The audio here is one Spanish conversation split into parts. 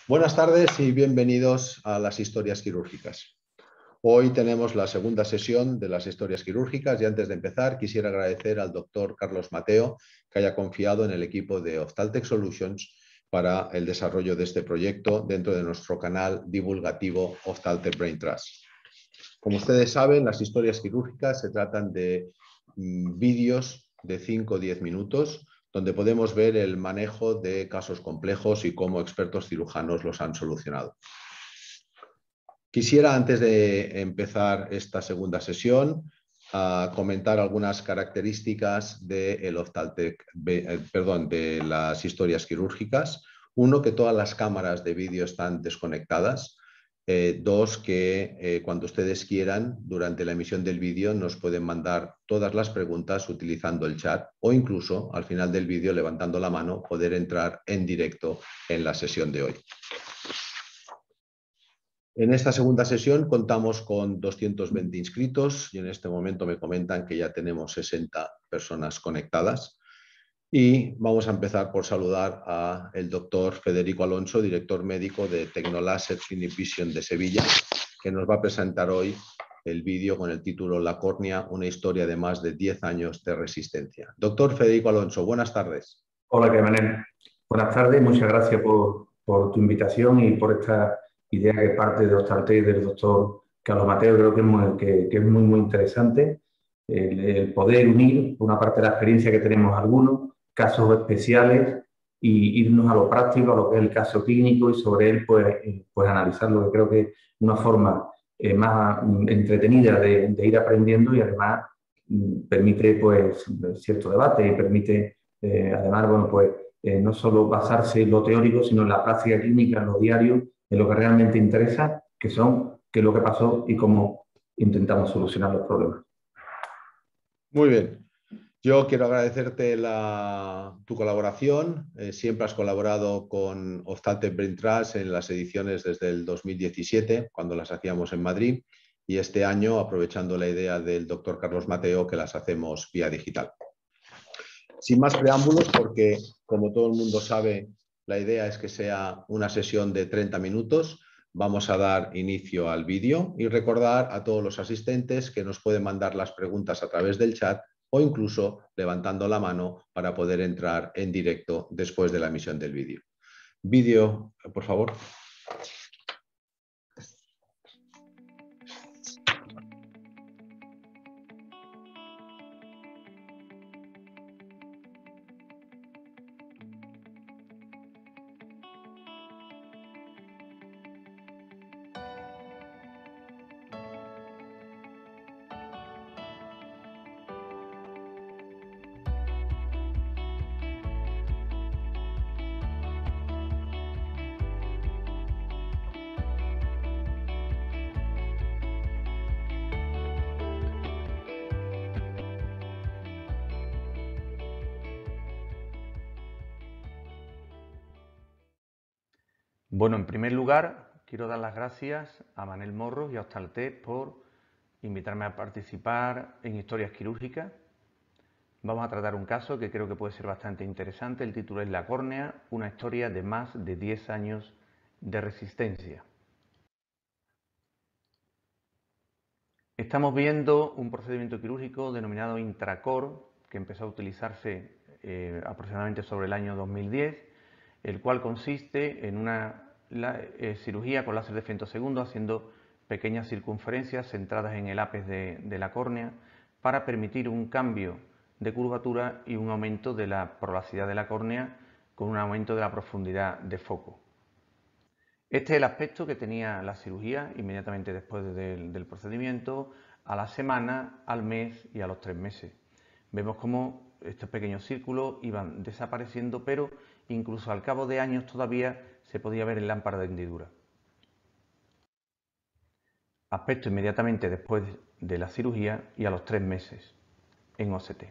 Buenas tardes y bienvenidos a las historias quirúrgicas. Hoy tenemos la segunda sesión de las historias quirúrgicas y antes de empezar quisiera agradecer al doctor Carlos Mateo que haya confiado en el equipo de Ophthaltec Solutions para el desarrollo de este proyecto dentro de nuestro canal divulgativo Ophthaltec Brain Trust. Como ustedes saben, las historias quirúrgicas se tratan de vídeos de 5 o 10 minutos donde podemos ver el manejo de casos complejos y cómo expertos cirujanos los han solucionado. Quisiera, antes de empezar esta segunda sesión, comentar algunas características de las historias quirúrgicas. Uno, que todas las cámaras de vídeo están desconectadas. Dos, que cuando ustedes quieran, durante la emisión del vídeo, nos pueden mandar todas las preguntas utilizando el chat o incluso al final del vídeo, levantando la mano, poder entrar en directo en la sesión de hoy. En esta segunda sesión contamos con 220 inscritos y en este momento me comentan que ya tenemos 60 personas conectadas. Y vamos a empezar por saludar al doctor Federico Alonso, director médico de Tecnolaser Clinic Vision de Sevilla, que nos va a presentar hoy el vídeo con el título La córnea, una historia de más de 10 años de resistencia. Doctor Federico Alonso, buenas tardes. Hola, ¿qué manera? Buenas tardes, muchas gracias por tu invitación y por esta idea que parte de Ophthaltec del doctor Carlos Mateo. Creo que es muy interesante el poder unir, por una parte, la experiencia que tenemos algunos, casos especiales, y irnos a lo práctico, a lo que es el caso clínico y sobre él pues analizarlo, que creo que es una forma más entretenida de ir aprendiendo y además permite pues cierto debate y permite además, bueno, pues no solo basarse en lo teórico, sino en la práctica clínica, en lo diario, en lo que realmente interesa, qué es lo que pasó y cómo intentamos solucionar los problemas. Muy bien. Yo quiero agradecerte tu colaboración. Siempre has colaborado con Ophthaltec Brain Trust en las ediciones desde el 2017, cuando las hacíamos en Madrid, y este año, aprovechando la idea del doctor Carlos Mateo, que las hacemos vía digital. Sin más preámbulos, porque como todo el mundo sabe, la idea es que sea una sesión de 30 minutos. Vamos a dar inicio al vídeo y recordar a todos los asistentes que nos pueden mandar las preguntas a través del chat o incluso levantando la mano para poder entrar en directo después de la emisión del vídeo. Vídeo, por favor. Bueno, en primer lugar, quiero dar las gracias a Manel Morros y a Ophthaltec por invitarme a participar en historias quirúrgicas. Vamos a tratar un caso que creo que puede ser bastante interesante. El título es La córnea, una historia de más de 10 años de resistencia. Estamos viendo un procedimiento quirúrgico denominado Intracor, que empezó a utilizarse aproximadamente sobre el año 2010, el cual consiste en una cirugía con láser de femtosegundo haciendo pequeñas circunferencias centradas en el ápice de la córnea para permitir un cambio de curvatura y un aumento de la prolacidad de la córnea con un aumento de la profundidad de foco. Este es el aspecto que tenía la cirugía inmediatamente después del procedimiento, a la semana, al mes y a los 3 meses. Vemos cómo estos pequeños círculos iban desapareciendo, pero incluso al cabo de años todavía se podía ver en lámpara de hendidura. Aspecto inmediatamente después de la cirugía y a los 3 meses en OCT.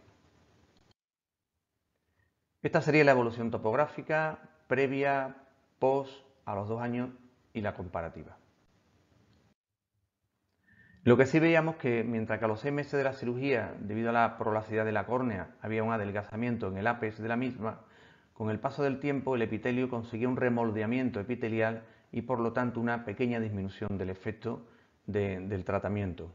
Esta sería la evolución topográfica previa, post, a los 2 años y la comparativa. Lo que sí veíamos que mientras que a los 6 meses de la cirugía, debido a la prolacidad de la córnea, había un adelgazamiento en el ápice de la misma, Con el paso del tiempo, el epitelio conseguía un remoldeamiento epitelial y, por lo tanto, una pequeña disminución del efecto del tratamiento.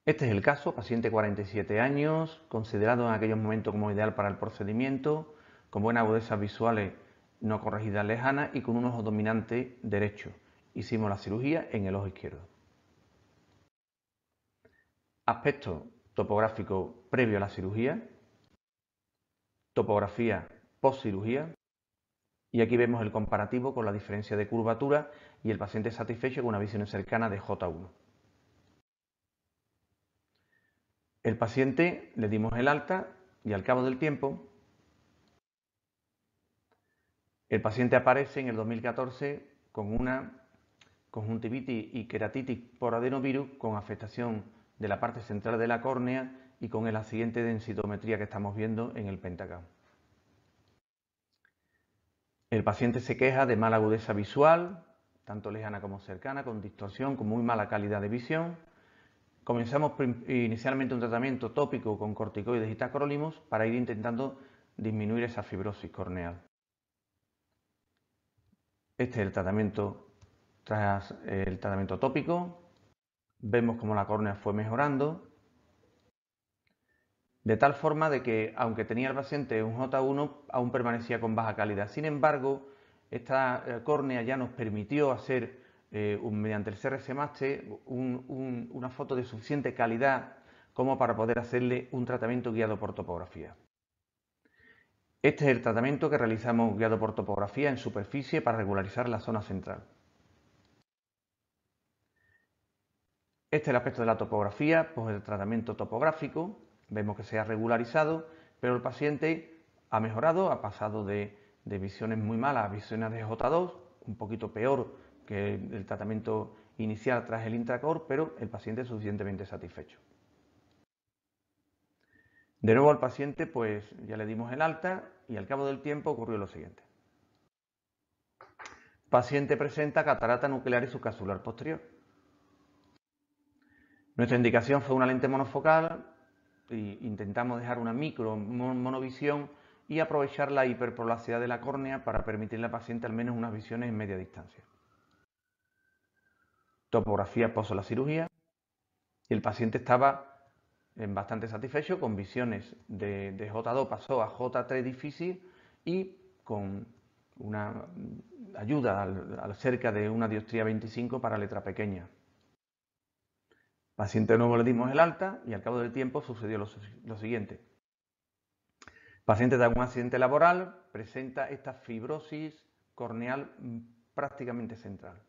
Este es el caso, paciente 47 años, considerado en aquellos momentos como ideal para el procedimiento, con buenas agudezas visuales no corregidas lejanas y con un ojo dominante derecho. Hicimos la cirugía en el ojo izquierdo. Aspecto topográfico previo a la cirugía, topografía post cirugía, y aquí vemos el comparativo con la diferencia de curvatura y el paciente satisfecho con una visión cercana de J1. El paciente le dimos el alta y al cabo del tiempo el paciente aparece en el 2014 con una conjuntivitis y queratitis por adenovirus con afectación de la parte central de la córnea y con la siguiente densitometría que estamos viendo en el pentacam. El paciente se queja de mala agudeza visual, tanto lejana como cercana, con distorsión, con muy mala calidad de visión. Comenzamos inicialmente un tratamiento tópico con corticoides y tacrolimus para ir intentando disminuir esa fibrosis corneal. Este es el tratamiento tras el tratamiento tópico. Vemos cómo la córnea fue mejorando, de tal forma de que, aunque tenía el paciente un J1, aún permanecía con baja calidad. Sin embargo, esta córnea ya nos permitió hacer, mediante el CRC-MASTE, una foto de suficiente calidad como para poder hacerle un tratamiento guiado por topografía. Este es el tratamiento que realizamos guiado por topografía en superficie para regularizar la zona central. Este es el aspecto de la topografía, pues el tratamiento topográfico. Vemos que se ha regularizado, pero el paciente ha mejorado, ha pasado de visiones muy malas a visiones de J2, un poquito peor que el tratamiento inicial tras el Intracor, pero el paciente es suficientemente satisfecho. De nuevo al paciente, pues ya le dimos el alta y al cabo del tiempo ocurrió lo siguiente. El paciente presenta catarata nuclear y subcapsular posterior. Nuestra indicación fue una lente monofocal e intentamos dejar una micro monovisión y aprovechar la hiperpolaridad de la córnea para permitirle al paciente al menos unas visiones en media distancia. Topografía post la cirugía y el paciente estaba bastante satisfecho con visiones de J2 pasó a J3 difícil y con una ayuda al cerca de una dioptría 25 para letra pequeña. Paciente de nuevo le dimos el alta y al cabo del tiempo sucedió lo siguiente. Paciente de algún accidente laboral presenta esta fibrosis corneal prácticamente central.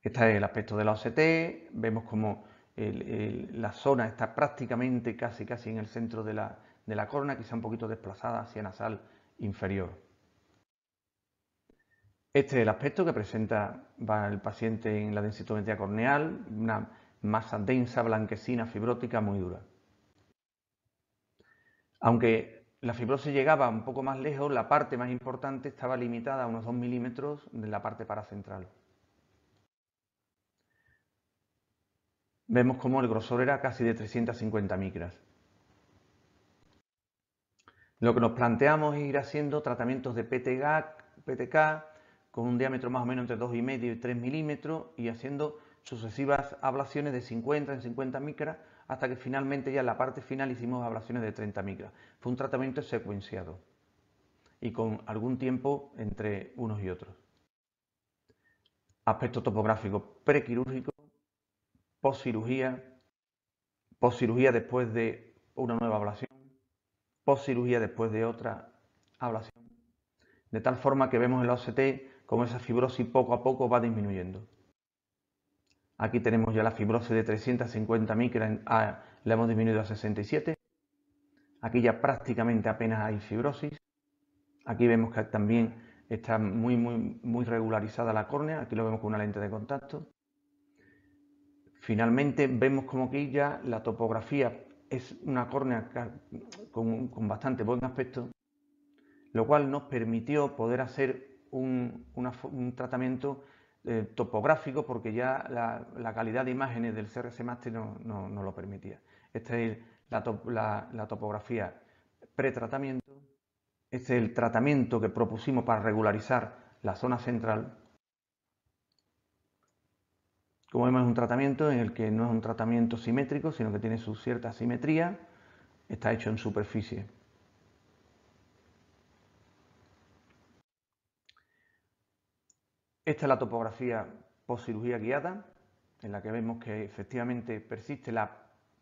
Este es el aspecto de la OCT, vemos como la zona está prácticamente casi en el centro de la córnea, quizá un poquito desplazada hacia nasal inferior. Este es el aspecto que presenta el paciente en la densitometría corneal, una masa densa, blanquecina, fibrótica, muy dura. Aunque la fibrosis llegaba un poco más lejos, la parte más importante estaba limitada a unos 2 milímetros de la parte paracentral. Vemos como el grosor era casi de 350 micras. Lo que nos planteamos es ir haciendo tratamientos de PTK con un diámetro más o menos entre 2,5 y 3 milímetros y haciendo sucesivas ablaciones de 50 en 50 micras hasta que finalmente ya en la parte final hicimos ablaciones de 30 micras. Fue un tratamiento secuenciado y con algún tiempo entre unos y otros. Aspecto topográfico prequirúrgico, postcirugía después de una nueva ablación, postcirugía después de otra ablación, de tal forma que vemos en la OCT cómo esa fibrosis poco a poco va disminuyendo. Aquí tenemos ya la fibrosis de 350 micras, la hemos disminuido a 67. Aquí ya prácticamente apenas hay fibrosis. Aquí vemos que también está muy regularizada la córnea. Aquí lo vemos con una lente de contacto. Finalmente vemos como aquí ya la topografía es una córnea con bastante buen aspecto, lo cual nos permitió poder hacer un tratamiento topográfico porque ya la calidad de imágenes del CRC-MASTE no lo permitía. Esta es la topografía pretratamiento. Este es el tratamiento que propusimos para regularizar la zona central. Como vemos, es un tratamiento en el que no es un tratamiento simétrico, sino que tiene su cierta simetría. Está hecho en superficie. Esta es la topografía postcirugía guiada, en la que vemos que efectivamente persiste la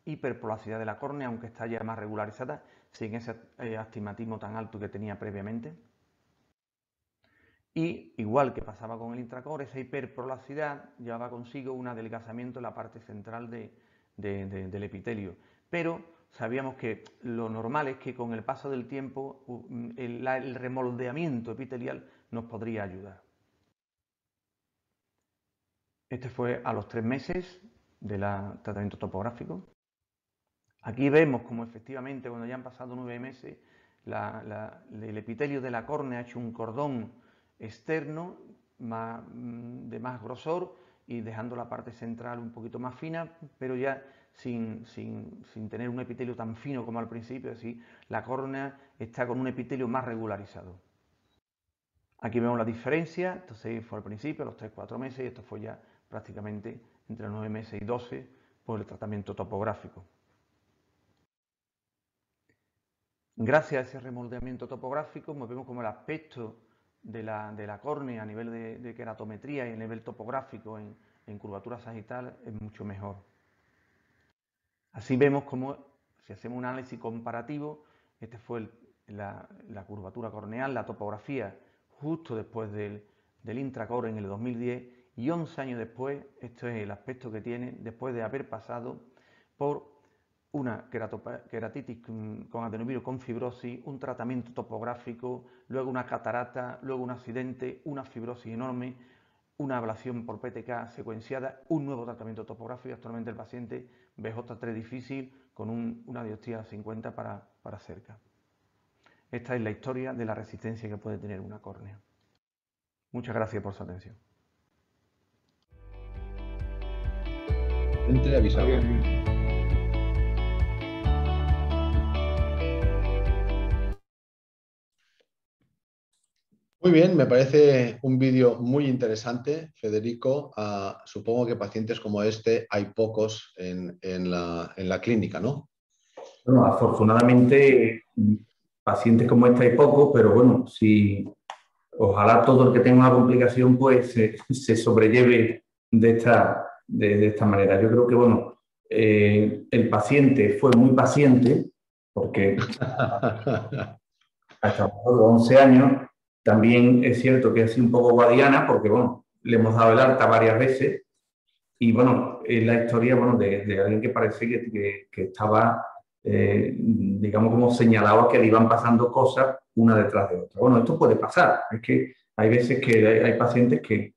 hiperplasticidad de la córnea, aunque está ya más regularizada, sin ese astigmatismo tan alto que tenía previamente. Y, igual que pasaba con el intracor, esa hiperplasticidad llevaba consigo un adelgazamiento en la parte central del epitelio. Pero sabíamos que lo normal es que con el paso del tiempo el remoldeamiento epitelial nos podría ayudar. Este fue a los 3 meses del tratamiento topográfico. Aquí vemos como efectivamente cuando ya han pasado 9 meses el epitelio de la córnea ha hecho un cordón externo de más grosor y dejando la parte central un poquito más fina, pero ya sin tener un epitelio tan fino como al principio, es decir, la córnea está con un epitelio más regularizado. Aquí vemos la diferencia, entonces fue al principio, a los 3-4 meses, y esto fue ya prácticamente entre 9 meses y 12 por el tratamiento topográfico. Gracias a ese remoldeamiento topográfico, vemos como el aspecto de la córnea a nivel de queratometría y a nivel topográfico en curvatura sagital es mucho mejor. Así vemos como, si hacemos un análisis comparativo, este fue la curvatura corneal, la topografía justo después del intracor en el 2010 y 11 años después, esto es el aspecto que tiene después de haber pasado por una queratitis con adenovirus con fibrosis, un tratamiento topográfico, luego una catarata, luego un accidente, una fibrosis enorme, una ablación por PTK secuenciada, un nuevo tratamiento topográfico. Actualmente el paciente BJ3 difícil con una dioptría 50 para cerca. Esta es la historia de la resistencia que puede tener una córnea. Muchas gracias por su atención. Muy bien, me parece un vídeo muy interesante, Federico. Supongo que pacientes como este hay pocos en la clínica, ¿no? Bueno, afortunadamente pacientes como este hay pocos, pero bueno, ojalá todo el que tenga una complicación pues se sobrelleve de esta manera. Yo creo que bueno, el paciente fue muy paciente porque hasta los 11 años. También es cierto que ha sido un poco guadiana porque, bueno, le hemos dado el alta varias veces y, bueno, es la historia, bueno, de alguien que parece que estaba, digamos, como señalaba que le iban pasando cosas una detrás de otra. Bueno, esto puede pasar. Es que hay veces que hay pacientes que,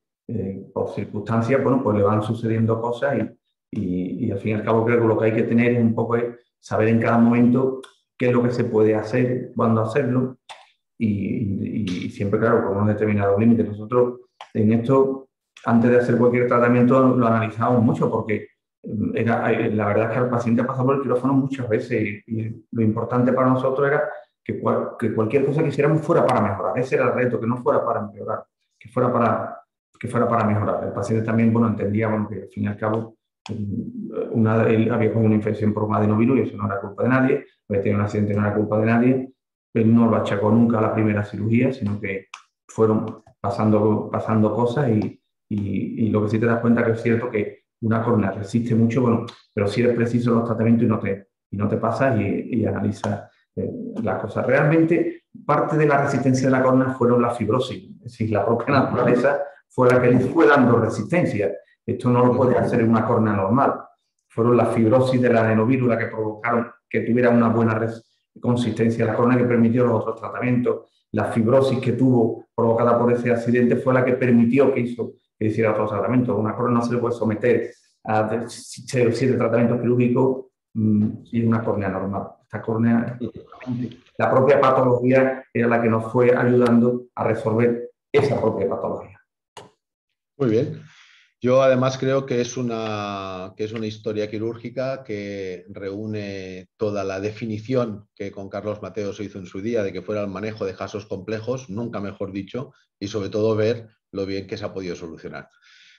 por circunstancias, bueno, pues le van sucediendo cosas y al fin y al cabo creo que lo que hay que tener es un poco saber en cada momento qué es lo que se puede hacer, cuándo hacerlo y siempre, claro, con unos determinados límites. Nosotros en esto, antes de hacer cualquier tratamiento, lo analizamos mucho porque la verdad es que el paciente ha pasado por el quirófano muchas veces y lo importante para nosotros era que cualquier cosa que hiciéramos fuera para mejorar. Ese era el reto, que no fuera para empeorar, que fuera para mejorar. El paciente también, bueno, entendía bueno, que al fin y al cabo él había como una infección por un adenovirus y eso no era culpa de nadie, había tenido un accidente, no era culpa de nadie. Él no lo achacó nunca a la primera cirugía, sino que fueron pasando cosas y lo que sí te das cuenta que es cierto que una córnea resiste mucho, bueno, pero sí eres preciso en los tratamientos y no te pasas y analizas las cosas. Realmente, parte de la resistencia de la córnea fueron las fibrosis, es decir, la propia naturaleza fue la que le fue dando resistencia. Esto no lo puede hacer en una córnea normal. Fueron las fibrosis de la adenovirus las que provocaron que tuviera una buena consistencia de la córnea que permitió los otros tratamientos. La fibrosis que tuvo provocada por ese accidente fue la que permitió que hiciera otros tratamientos. Una córnea no se le puede someter a 7 tratamientos quirúrgicos y una córnea normal. Esta córnea, la propia patología era la que nos fue ayudando a resolver esa propia patología. Muy bien. Yo además creo que es una historia quirúrgica que reúne toda la definición que con Carlos Mateo se hizo en su día de que fuera el manejo de casos complejos, nunca mejor dicho, y sobre todo ver lo bien que se ha podido solucionar.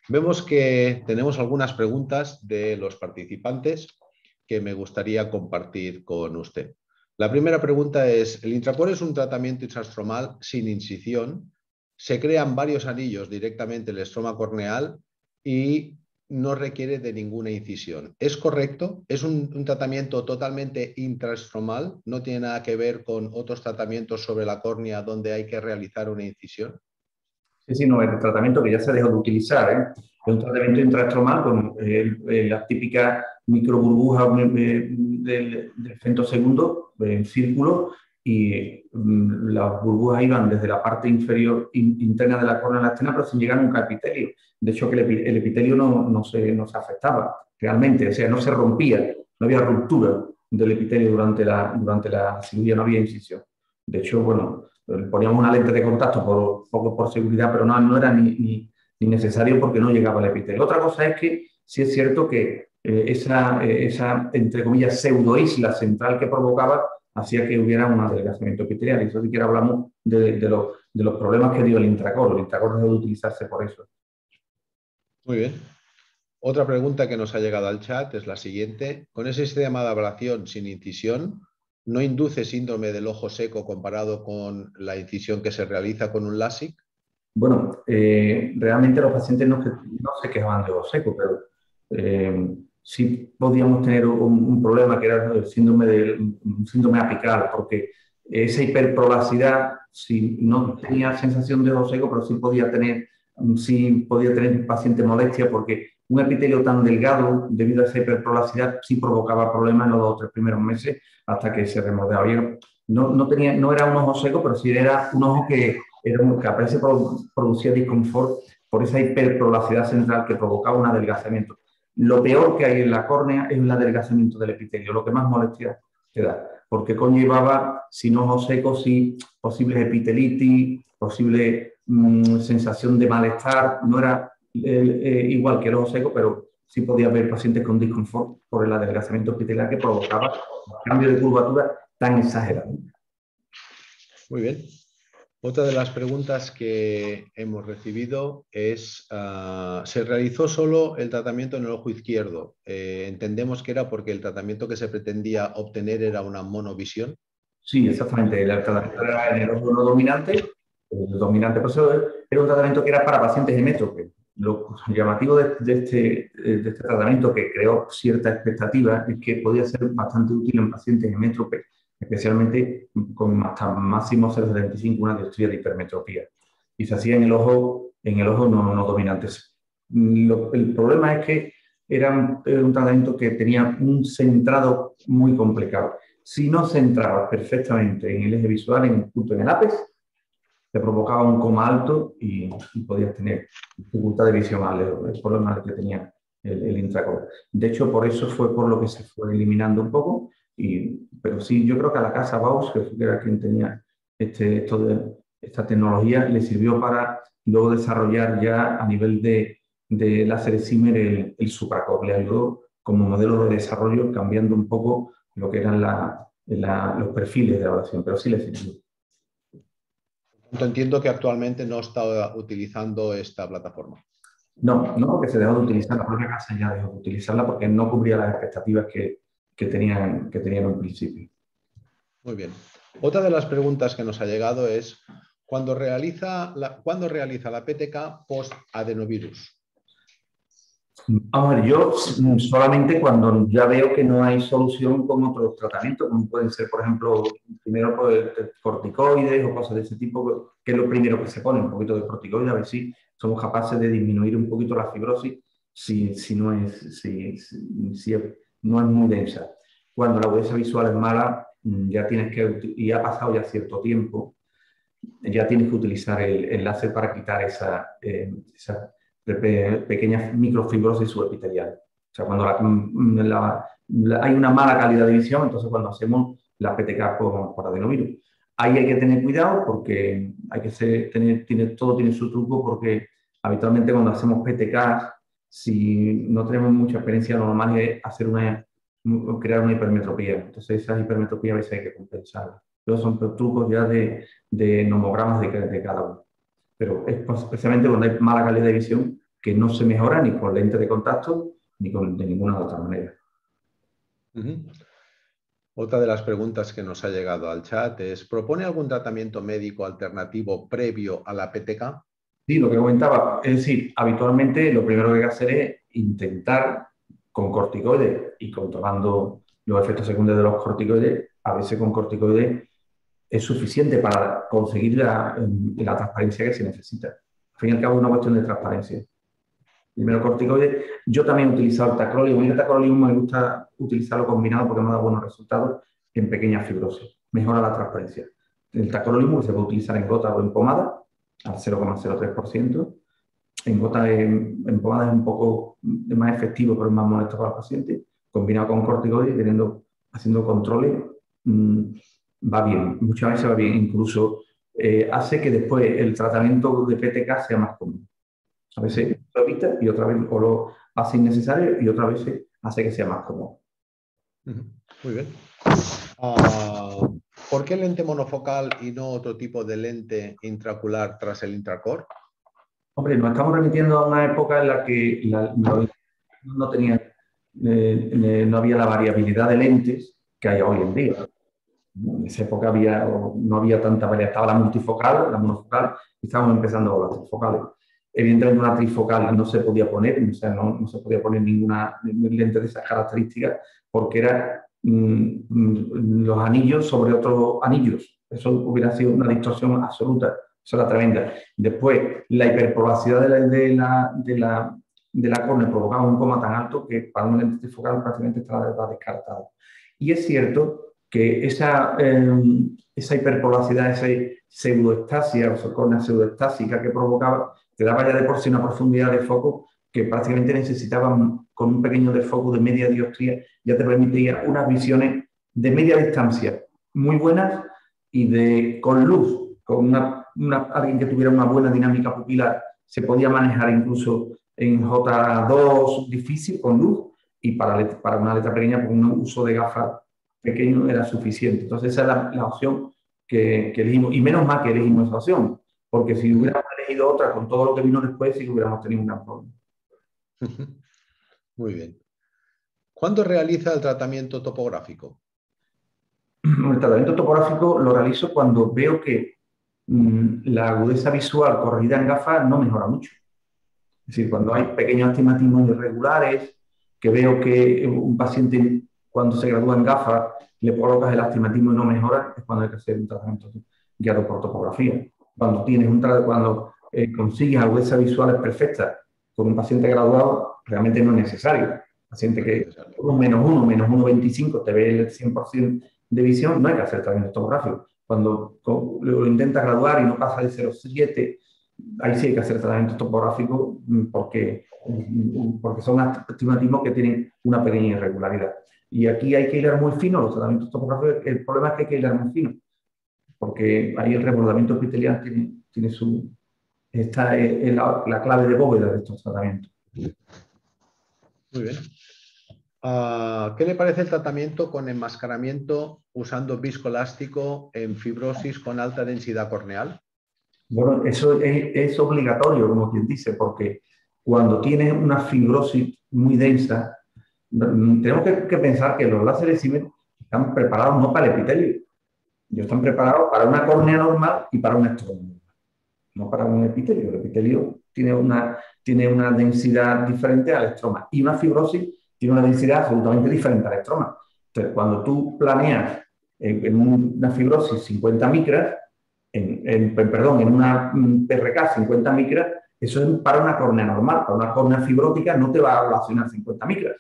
Vemos que tenemos algunas preguntas de los participantes que me gustaría compartir con usted. La primera pregunta es, ¿el Intracore es un tratamiento intrastromal sin incisión? Se crean varios anillos directamente en el estroma corneal y no requiere de ninguna incisión. ¿Es correcto? ¿Es un tratamiento totalmente intraestromal? ¿No tiene nada que ver con otros tratamientos sobre la córnea donde hay que realizar una incisión? Sí, sí, no, es el tratamiento que ya se dejó de utilizar, ¿eh? Es un tratamiento intraestromal con las típicas microburbujas del femtosegundo en círculo y las burbujas iban desde la parte inferior interna de la córnea a la externa, pero sin llegar nunca al epitelio. De hecho, que el epitelio no se afectaba realmente, o sea, no se rompía, no había ruptura del epitelio durante la cirugía, no había incisión. De hecho, bueno, poníamos una lente de contacto poco por seguridad, pero no era ni necesario porque no llegaba al epitelio. Otra cosa es que sí es cierto que esa, entre comillas, pseudoisla central que provocaba hacía que hubiera un adelgazamiento epitelial. Y eso sí que hablamos de los problemas que dio el Intracore. El Intracore debe de utilizarse por eso. Muy bien. Otra pregunta que nos ha llegado al chat es la siguiente. ¿Con ese sistema de ablación sin incisión no induce síndrome del ojo seco comparado con la incisión que se realiza con un LASIK? Bueno, realmente los pacientes no se quejaban de ojo seco, pero sí podíamos tener un problema que era el síndrome apical, porque esa hiperprolasidad, si no tenía sensación de ojo seco, pero sí podía tener el paciente molestia, porque un epitelio tan delgado, debido a esa hiperprolasidad, sí provocaba problemas en los 2 o 3 primeros meses hasta que se remoldeaba. No era un ojo seco, pero sí era un ojo que a veces producía disconfort por esa hiperprolasidad central que provocaba un adelgazamiento. Lo peor que hay en la córnea es el adelgazamiento del epitelio, lo que más molestia te da, porque conllevaba, si no ojos secos, sí posibles epitelitis, posible sensación de malestar. No era igual que el ojo seco, pero sí podía haber pacientes con disconfort por el adelgazamiento epitelial que provocaba un cambio de curvatura tan exagerado. Muy bien. Otra de las preguntas que hemos recibido es, ¿se realizó solo el tratamiento en el ojo izquierdo? Entendemos que era porque el tratamiento que se pretendía obtener era una monovisión. Sí, exactamente. El tratamiento era en el ojo no dominante. El dominante, por eso era un tratamiento que era para pacientes hemétropes. Lo llamativo de este tratamiento, que creó cierta expectativa, es que podía ser bastante útil en pacientes hemétropes, especialmente con hasta máximo 0,75, una dioptría de hipermetropía. Y se hacía en el ojo no dominante. El problema es que era un tratamiento que tenía un centrado muy complicado. Si no centrabas perfectamente en el eje visual, justo en el ápice, te provocaba un coma alto y podías tener dificultad de visión el problema que tenía el Intracore. De hecho, por eso fue por lo que se fue eliminando un poco, pero sí, yo creo que a la casa Bausch, que era quien tenía esta tecnología, le sirvió para luego desarrollar ya a nivel de láser excimer el Supracore. Le ayudó como modelo de desarrollo, cambiando un poco lo que eran los perfiles de ablación, pero sí le sirvió. Entiendo que actualmente no está utilizando esta plataforma. No, porque se dejó de utilizar, la propia casa ya dejó de utilizarla porque no cubría las expectativas que tenían en un principio. Muy bien. Otra de las preguntas que nos ha llegado es, ¿cuándo realiza la PTK post-adenovirus? Vamos a ver, yo solamente cuando ya veo que no hay solución con otros tratamientos, como pueden ser, por ejemplo, primero corticoides o cosas de ese tipo, que es lo primero que se pone, un poquito de corticoides, a ver si somos capaces de disminuir un poquito la fibrosis si no es muy densa. Cuando la agudeza visual es mala, y ha pasado ya cierto tiempo, ya tienes que utilizar el láser para quitar esa pequeñas microfibrosis subepiteliales. O sea, cuando hay una mala calidad de visión, entonces cuando hacemos la PTK por adenovirus. Ahí hay que tener cuidado porque hay que todo tiene su truco, porque habitualmente cuando hacemos PTK si no tenemos mucha experiencia, lo normal es crear una hipermetropía. Entonces, esas hipermetropías a veces hay que compensarlas. Pero son trucos ya de nomogramas de cada uno. Pero es especialmente cuando hay mala calidad de visión que no se mejora ni con lente de contacto ni de ninguna otra manera. Otra de las preguntas que nos ha llegado al chat es: ¿propone algún tratamiento médico alternativo previo a la PTK? Sí, lo que comentaba, es decir, habitualmente lo primero que hay que hacer es intentar con corticoides y controlando los efectos secundarios de los corticoides. A veces con corticoides es suficiente para conseguir la transparencia que se necesita. Al fin y al cabo es una cuestión de transparencia. Primero corticoides. Yo también he utilizado el tacrolimus. El tacrolimus me gusta utilizarlo combinado porque me ha dado buenos resultados en pequeñas fibrosis. Mejora la transparencia. El tacrolimus se puede utilizar en gota o en pomada al 0,03%. En pomada es un poco más efectivo, pero es más molesto para el paciente. Combinado con corticoides y haciendo controles, va bien. Muchas veces va bien. Incluso hace que después el tratamiento de PTK sea más común. A veces lo evita y otra vez o lo hace innecesario y otra vez hace que sea más cómodo. Muy bien. ¿Por qué lente monofocal y no otro tipo de lente intraocular tras el Intracor? Hombre, nos estamos remitiendo a una época en la que no no había la variabilidad de lentes que hay hoy en día. En esa época no había tanta variedad. Estaba la multifocal, la monofocal, y estábamos empezando con las trifocales. Evidentemente una trifocal no se podía poner, o sea, no se podía poner ninguna lente de esas características porque era los anillos sobre otros anillos. Eso hubiera sido una distorsión absoluta, eso era tremenda. Después, la hiperpolaridad de la córnea provocaba un coma tan alto que para una lente trifocal prácticamente estaba descartada. Y es cierto que esa hiperpolaridad, esa pseudoestasia o córnea pseudoestásica que provocaba, te daba ya de por sí una profundidad de foco que prácticamente necesitaban, con un pequeño desfoco de media dioptría, ya te permitía unas visiones de media distancia muy buenas y con luz, con alguien que tuviera una buena dinámica pupilar, se podía manejar incluso en J2 difícil con luz, y para una letra pequeña con un uso de gafas pequeño era suficiente. Entonces esa es la opción que elegimos, y menos mal que elegimos esa opción, porque si hubiéramos elegido otra con todo lo que vino después, sí que hubiéramos tenido un gran problema. Muy bien. ¿Cuándo realiza el tratamiento topográfico? El tratamiento topográfico lo realizo cuando veo que la agudeza visual corregida en gafas no mejora mucho. Es decir, cuando hay pequeños astigmatismos irregulares, que veo que un paciente cuando se gradúa en gafas le colocas el astigmatismo y no mejora, es cuando hay que hacer un tratamiento guiado por topografía. Cuando consigues agudezas visuales perfectas con un paciente graduado, realmente no es necesario. Paciente que con -1, -1,25 te ve el 100% de visión, no hay que hacer tratamiento topográfico. Cuando lo intenta graduar y no pasa de 0,7, ahí sí hay que hacer tratamiento topográfico porque son astigmatismos que tienen una pequeña irregularidad. Y aquí hay que hilar muy fino los tratamientos topográficos. El problema es que hay que hilar muy fino, porque ahí el rebordamiento epitelial está en la clave de bóveda de estos tratamientos. Muy bien. ¿Qué le parece el tratamiento con enmascaramiento usando viscoelástico en fibrosis con alta densidad corneal? Bueno, eso es obligatorio, como quien dice, porque cuando tienes una fibrosis muy densa, tenemos que pensar que los láseres Siemens están preparados no para el epitelio, ellos están preparados para una córnea normal y para un estroma normal, no para un epitelio. El epitelio tiene una densidad diferente al estroma y una fibrosis tiene una densidad absolutamente diferente al estroma. Entonces, cuando tú planeas en una fibrosis 50 micras, en una PRK 50 micras, eso es para una córnea normal. Para una córnea fibrótica no te va a relacionar 50 micras,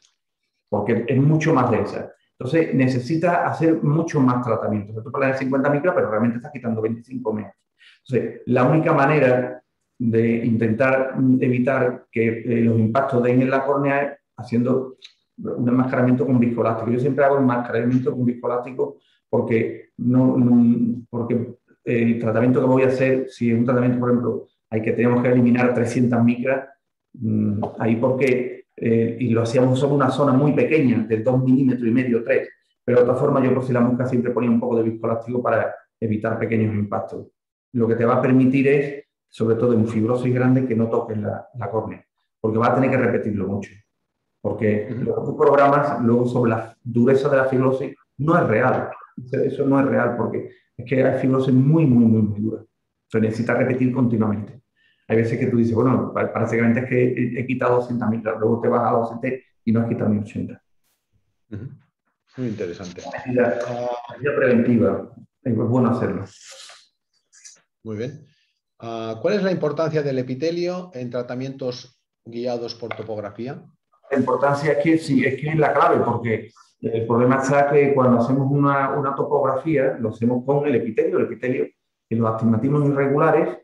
porque es mucho más densa. Entonces, necesitas hacer mucho más tratamientos. Tú planeas 50 micras, pero realmente estás quitando 25 metros. Entonces, la única manera de intentar evitar que los impactos den en la córnea es haciendo un enmascaramiento con viscoelástico. Yo siempre hago enmascaramiento con viscoelástico porque el tratamiento que voy a hacer, si es un tratamiento, por ejemplo, tenemos que eliminar 300 micras, Ahí porque, y lo hacíamos sobre una zona muy pequeña, de 2,5 milímetros, 3. Pero de otra forma yo por si la mosca siempre ponía un poco de viscoelástico para evitar pequeños impactos. Lo que te va a permitir es, sobre todo en fibrosis grande, que no toques la córnea, porque va a tener que repetirlo mucho. Porque lo que tú programas luego sobre la dureza de la fibrosis no es real. Eso no es real porque es que hay fibrosis muy dura. Se necesita repetir continuamente. Hay veces que tú dices, bueno, básicamente es que he quitado 200.000, luego te vas a 200 y no has quitado ni 80. Muy interesante. Medida preventiva. Es bueno hacerlo. Muy bien. ¿Cuál es la importancia del epitelio en tratamientos guiados por topografía? La importancia es que sí, es que es la clave, porque el problema está que cuando hacemos una topografía, lo hacemos con el epitelio y los astigmatismos irregulares,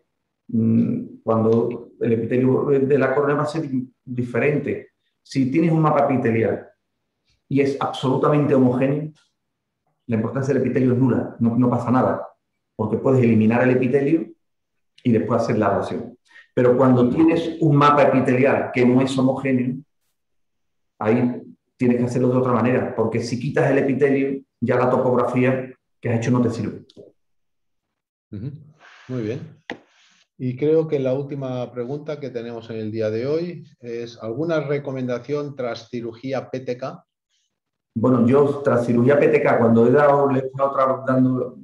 cuando el epitelio de la córnea va a ser diferente. Si tienes un mapa epitelial y es absolutamente homogéneo, la importancia del epitelio es nula, no pasa nada, porque puedes eliminar el epitelio y después hacer la ablación. Pero cuando tienes un mapa epitelial que no es homogéneo, ahí tienes que hacerlo de otra manera, porque si quitas el epitelio, ya la topografía que has hecho no te sirve. Muy bien. Y creo que la última pregunta que tenemos en el día de hoy es ¿alguna recomendación tras cirugía PTK? Bueno, yo tras cirugía PTK, cuando le he estado trabajando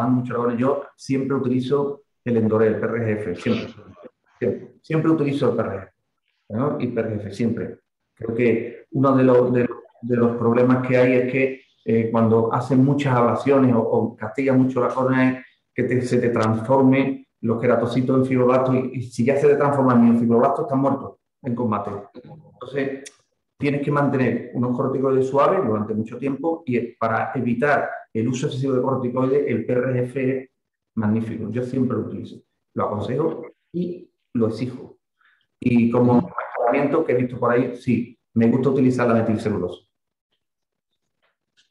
mucho, yo siempre utilizo el Endorel, el PRGF, siempre utilizo el PRGF, ¿no? Y PRGF, siempre. Creo que uno de los problemas que hay es que cuando hacen muchas ablaciones o castigan mucho la córnea, es que se te transforme los queratocitos en fibroblastos y si ya se te transforman en fibroblastos, están muertos en combate. Entonces, tienes que mantener unos corticoides suaves durante mucho tiempo y para evitar el uso excesivo de corticoides, el PRGF es magnífico. Yo siempre lo utilizo, lo aconsejo y lo exijo. Y como mascaramiento que he visto por ahí, sí, me gusta utilizar la metilcelulosa.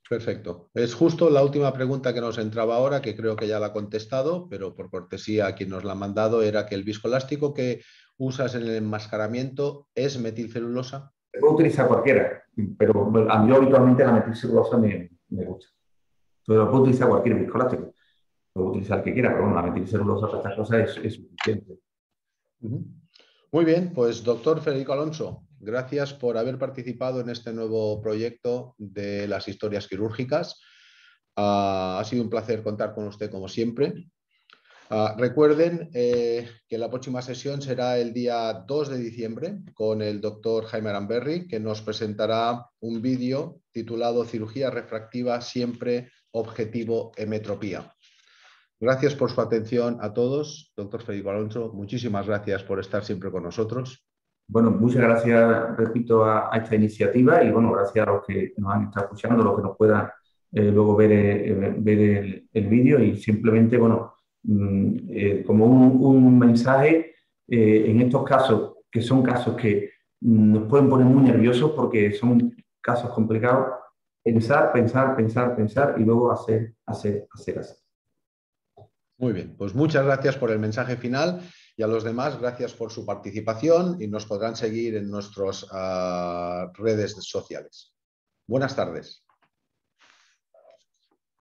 Perfecto. Es justo la última pregunta que nos entraba ahora, que creo que ya la ha contestado, pero por cortesía a quien nos la ha mandado, era que el viscoelástico que usas en el enmascaramiento es metilcelulosa. Se puede utilizar cualquiera, pero a mí habitualmente la metilcelulosa me gusta. Entonces lo puedo utilizar cualquier viscoelástico. Puedo utilizar el que quiera, pero bueno, la metilcelulosa para estas cosas es suficiente. Muy bien, pues doctor Federico Alonso, gracias por haber participado en este nuevo proyecto de las historias quirúrgicas. Ha sido un placer contar con usted como siempre. Recuerden que la próxima sesión será el día 2 de diciembre con el doctor Jaime Aramberri, que nos presentará un vídeo titulado Cirugía refractiva siempre objetivo hemetropía. Gracias por su atención a todos. Doctor Federico Alonso, muchísimas gracias por estar siempre con nosotros. Bueno, muchas gracias, repito, a esta iniciativa y bueno, gracias a los que nos han estado escuchando, los que nos puedan luego ver el vídeo y simplemente, bueno, como un mensaje en estos casos, que son casos que nos pueden poner muy nerviosos porque son casos complicados, pensar y luego hacer. Muy bien, pues muchas gracias por el mensaje final y a los demás gracias por su participación y nos podrán seguir en nuestras redes sociales. Buenas tardes.